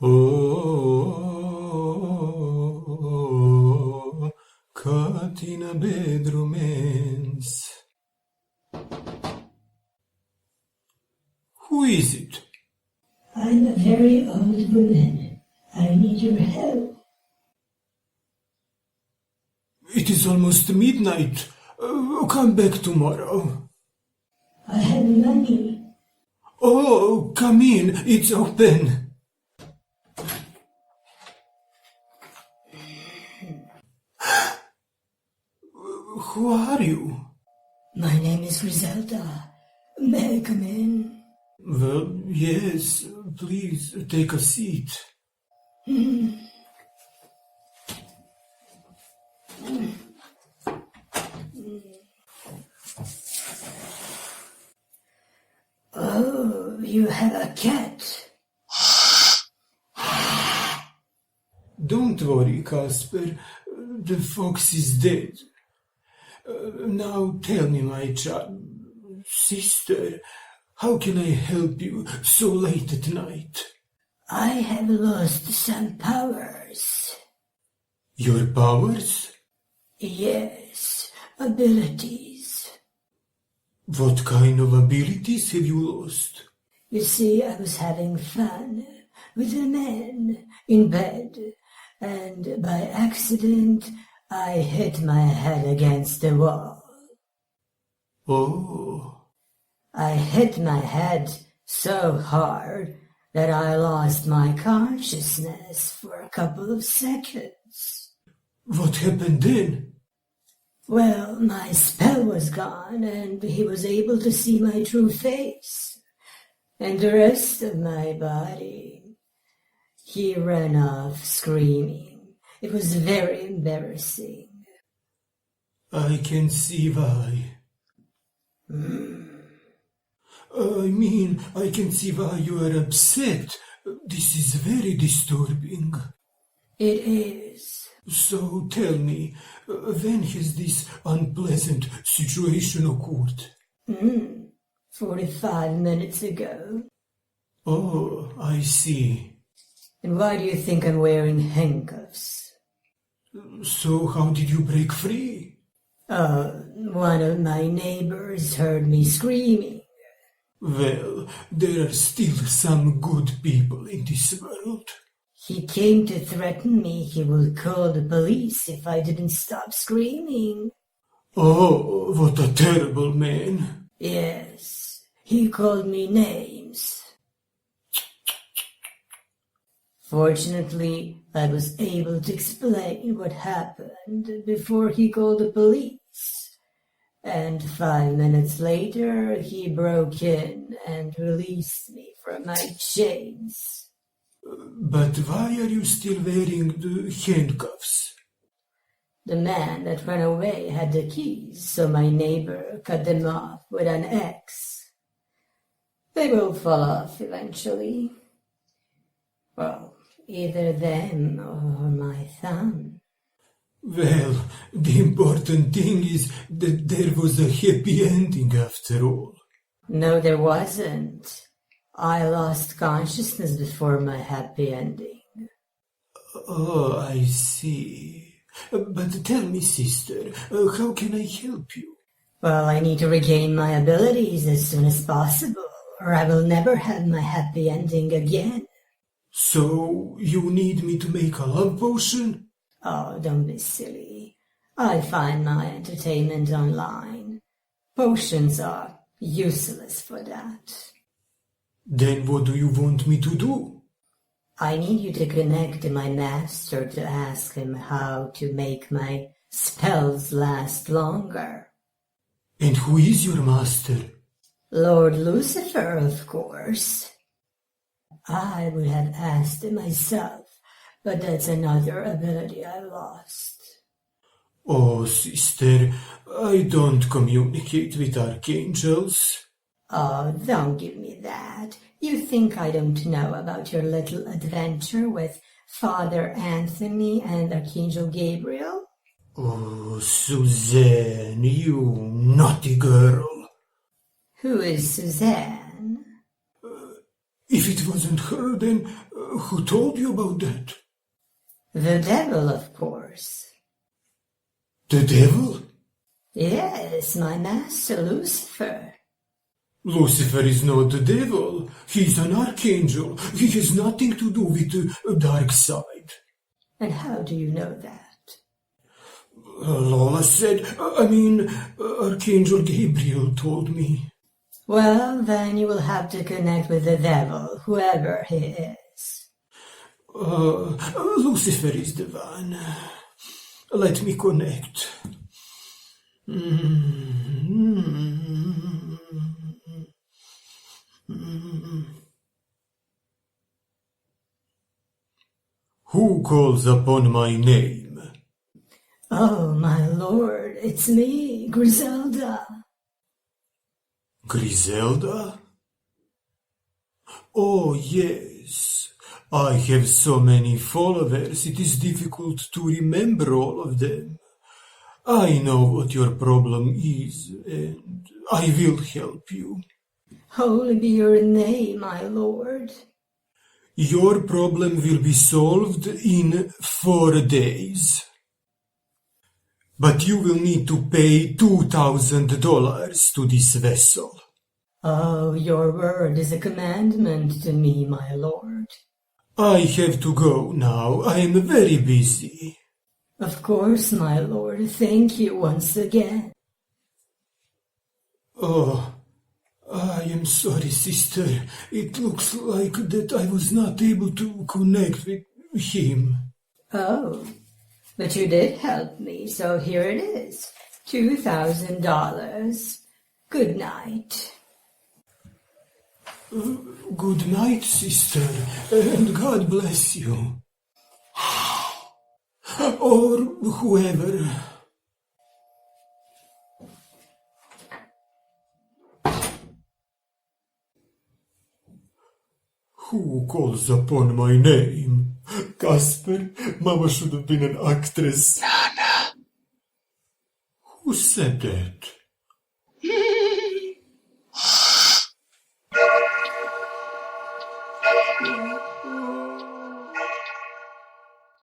Oh, cat in a bedroom ends. Who is it? I'm a very old woman. I need your help. It is almost midnight. Come back tomorrow. I have money. Oh, come in. It's open. Who are you? My name is Griselda. May I come in? Well, yes. Please, take a seat. Oh, you have a cat. Don't worry, Casper. The fox is dead. Now tell me, my child, sister, how can I help you so late at night? I have lost some powers. Your powers? Yes, abilities. What kind of abilities have you lost? You see, I was having fun with a man in bed, and by accident I hit my head against the wall. Oh. I hit my head so hard that I lost my consciousness for a couple of seconds. What happened then? Well, my spell was gone, and he was able to see my true face. And the rest of my body, he ran off screaming. It was very embarrassing. I can see why. I can see why you are upset. This is very disturbing. It is. So tell me, when has this unpleasant situation occurred? 45 minutes ago. Oh, I see. And why do you think I'm wearing handcuffs? So how did you break free? One of my neighbors heard me screaming. Well, there are still some good people in this world. He came to threaten me he would call the police if I didn't stop screaming. Oh, what a terrible man. Yes, he called me names. Fortunately, I was able to explain what happened before he called the police. And 5 minutes later, he broke in and released me from my chains. But why are you still wearing the handcuffs? The man that ran away had the keys, so my neighbor cut them off with an axe. They will fall off eventually. Well, either them or my thumb. Well, the important thing is that there was a happy ending after all. No, there wasn't. I lost consciousness before my happy ending. Oh, I see. But tell me, sister, how can I help you? Well, I need to regain my abilities as soon as possible, or I will never have my happy ending again. So, you need me to make a love potion? Oh, don't be silly. I find my entertainment online. Potions are useless for that. Then what do you want me to do? I need you to connect to my master to ask him how to make my spells last longer. And who is your master? Lord Lucifer, of course. I would have asked him myself, but that's another ability I lost. Oh, sister, I don't communicate with archangels. Oh, don't give me that. You think I don't know about your little adventure with Father Anthony and Archangel Gabriel? Oh, Suzanne, you naughty girl. Who is Suzanne? If If it wasn't her, then who told you about that? The devil, of course. The devil? Yes, my master Lucifer. Lucifer is not the devil. He's an archangel. He has nothing to do with the dark side. And how do you know that? Lola said, Archangel Gabriel told me. Well, then you will have to connect with the devil, whoever he is. Lucifer is the one. Let me connect. Who calls upon my name? Oh, my lord, it's me, Griselda. Griselda? Oh, yes. I have so many followers, it is difficult to remember all of them. I know what your problem is, and I will help you. Holy be your name, my lord. Your problem will be solved in 4 days. But you will need to pay $2,000 to this vessel. Oh, your word is a commandment to me, my lord. I have to go now. I am very busy. Of course, my lord. Thank you once again. Oh, I am sorry, sister. It looks like that I was not able to connect with him. Oh, but you did help me, so here it is. $2,000. Good night. Good night, sister, and God bless you. Or whoever. Who calls upon my name? Casper, Mama should have been an actress. Nana. Who said that?